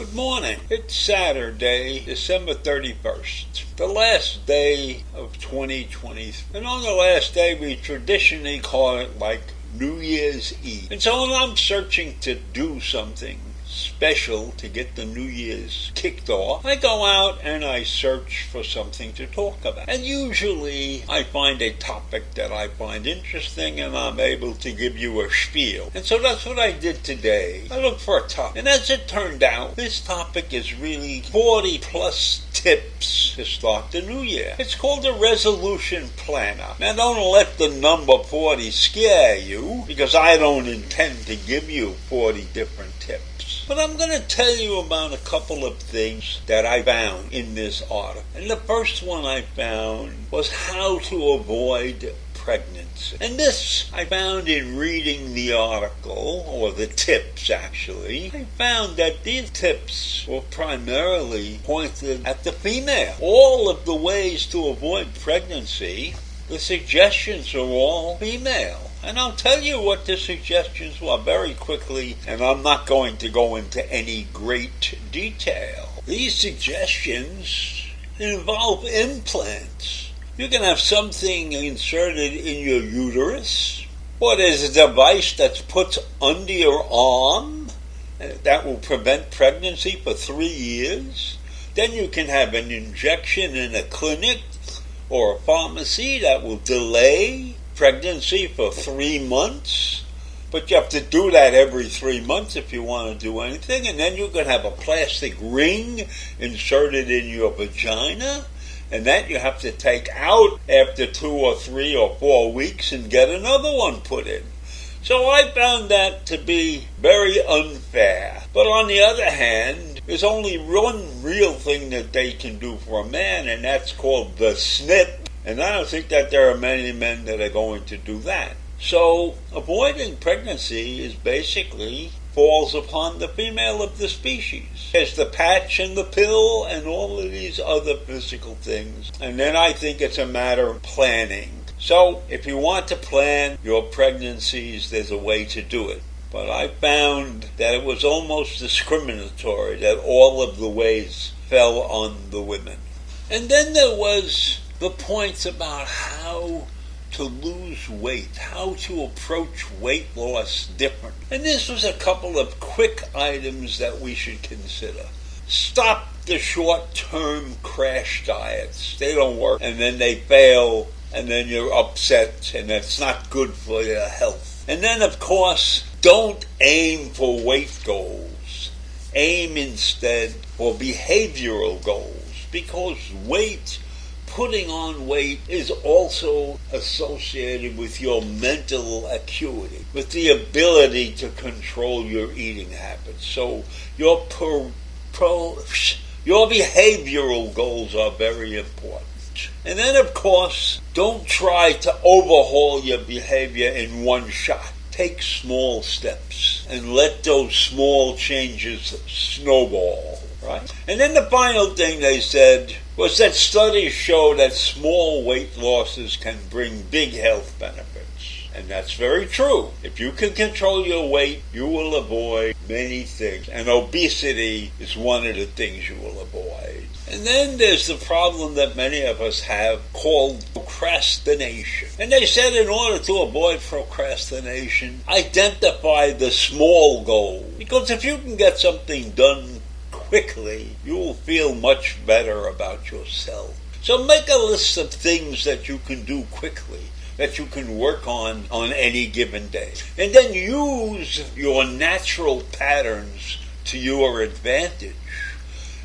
Good morning. It's Saturday, December 31st, the last day of 2023. And on the last day, we traditionally call it like New Year's Eve. And so when I'm searching to do something special to get the New Year's kicked off, I go out and I search for something to talk about. And usually I find a topic that I find interesting and I'm able to give you a spiel. And so that's what I did today. I looked for a topic. And as it turned out, this topic is really 40 plus tips to start the new year. It's called a resolution planner. Now don't let the number 40 scare you, because I don't intend to give you 40 different tips. But I'm going to tell you about a couple of things that I found in this article. And the first one I found was how to avoid pregnancy. And this I found in reading the article, or the tips actually. I found that these tips were primarily pointed at the female. All of the ways to avoid pregnancy, the suggestions are all female. And I'll tell you what the suggestions were very quickly, and I'm not going to go into any great detail. These suggestions involve implants. You can have something inserted in your uterus, or there's a device that's put under your arm that will prevent pregnancy for 3 years. Then you can have an injection in a clinic or a pharmacy that will delay pregnancy for 3 months, but you have to do that every 3 months if you want to do anything. And then you can have a plastic ring inserted in your vagina, and that you have to take out after 2 or 3 or 4 weeks and get another one put in. So I found that to be very unfair. But on the other hand, there's only one real thing that they can do for a man, and that's called the snip. And I don't think that there are many men that are going to do that. So avoiding pregnancy is basically falls upon the female of the species. There's the patch and the pill and all of these other physical things. And then I think it's a matter of planning. So if you want to plan your pregnancies, there's a way to do it. But I found that it was almost discriminatory that all of the ways fell on the women. And then there was the points about how to lose weight, how to approach weight loss different. And this was a couple of quick items that we should consider. Stop the short-term crash diets. They don't work, and then they fail, and then you're upset, and that's not good for your health. And then, of course, don't aim for weight goals. Aim instead for behavioral goals, because putting on weight is also associated with your mental acuity, with the ability to control your eating habits. So your behavioral goals are very important. And then, of course, don't try to overhaul your behavior in one shot. Take small steps and let those small changes snowball, right? And then the final thing they said was that studies show that small weight losses can bring big health benefits. And that's very true. If you can control your weight, you will avoid many things. And obesity is one of the things you will avoid. And then there's the problem that many of us have called procrastination. And they said in order to avoid procrastination, identify the small goal. Because if you can get something done quickly, you will feel much better about yourself. So make a list of things that you can do quickly, that you can work on any given day. And then use your natural patterns to your advantage.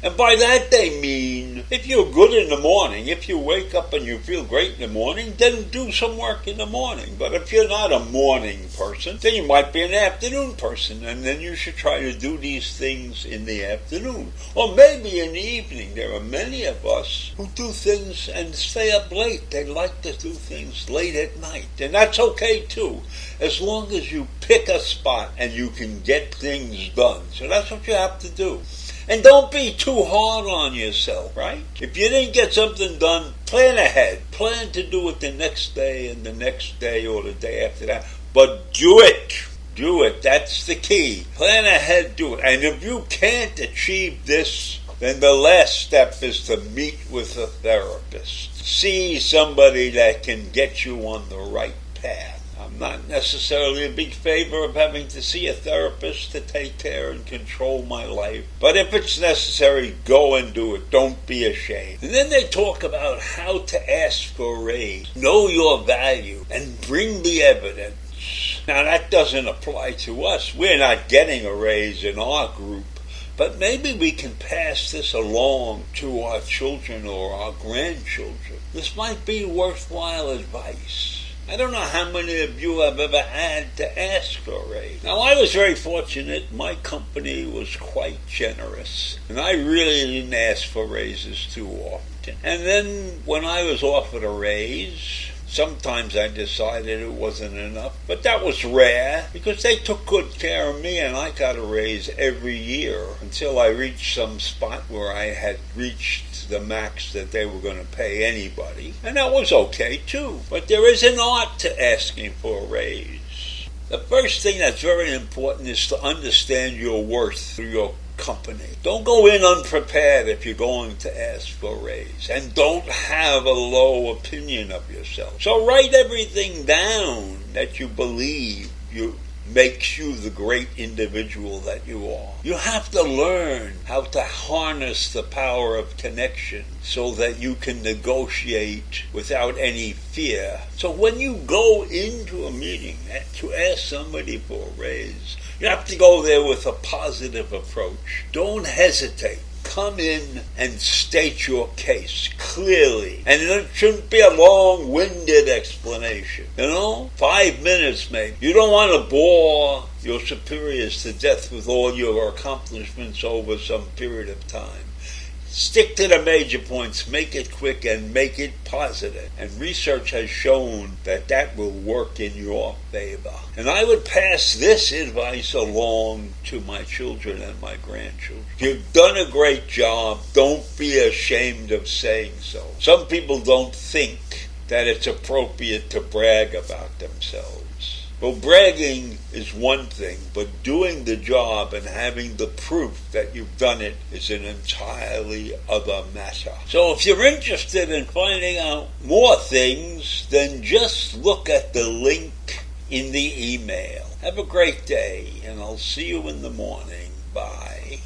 And by that they mean, if you're good in the morning, if you wake up and you feel great in the morning, then do some work in the morning. But if you're not a morning person, then you might be an afternoon person, and then you should try to do these things in the afternoon. Or maybe in the evening. There are many of us who do things and stay up late. They like to do things late at night. And that's okay too, as long as you pick a spot and you can get things done. So that's what you have to do. And don't be too hard on yourself, right? If you didn't get something done, plan ahead. Plan to do it the next day and the next day or the day after that. But do it. Do it. That's the key. Plan ahead, do it. And if you can't achieve this, then the last step is to meet with a therapist. See somebody that can get you on the right path. I'm not necessarily a big favor of having to see a therapist to take care and control my life. But if it's necessary, go and do it. Don't be ashamed. And then they talk about how to ask for a raise. Know your value and bring the evidence. Now that doesn't apply to us. We're not getting a raise in our group. But maybe we can pass this along to our children or our grandchildren. This might be worthwhile advice. I don't know how many of you have ever had to ask for a raise. Now, I was very fortunate. My company was quite generous, and I really didn't ask for raises too often. And then when I was offered a raise, sometimes I decided it wasn't enough, but that was rare because they took good care of me and I got a raise every year until I reached some spot where I had reached the max that they were going to pay anybody. And that was okay too. But there is an art to asking for a raise. The first thing that's very important is to understand your worth through your company. Don't go in unprepared if you're going to ask for a raise, and don't have a low opinion of yourself. So write everything down that you believe makes you the great individual that you are. You have to learn how to harness the power of connection so that you can negotiate without any fear. So when you go into a meeting to ask somebody for a raise, you have to go there with a positive approach. Don't hesitate. Come in and state your case clearly. And it shouldn't be a long-winded explanation. 5 minutes maybe. You don't want to bore your superiors to death with all your accomplishments over some period of time. Stick to the major points, make it quick, and make it positive. And research has shown that that will work in your favor. And I would pass this advice along to my children and my grandchildren. You've done a great job. Don't be ashamed of saying so. Some people don't think that it's appropriate to brag about themselves. Well, bragging is one thing, but doing the job and having the proof that you've done it is an entirely other matter. So if you're interested in finding out more things, then just look at the link in the email. Have a great day, and I'll see you in the morning. Bye.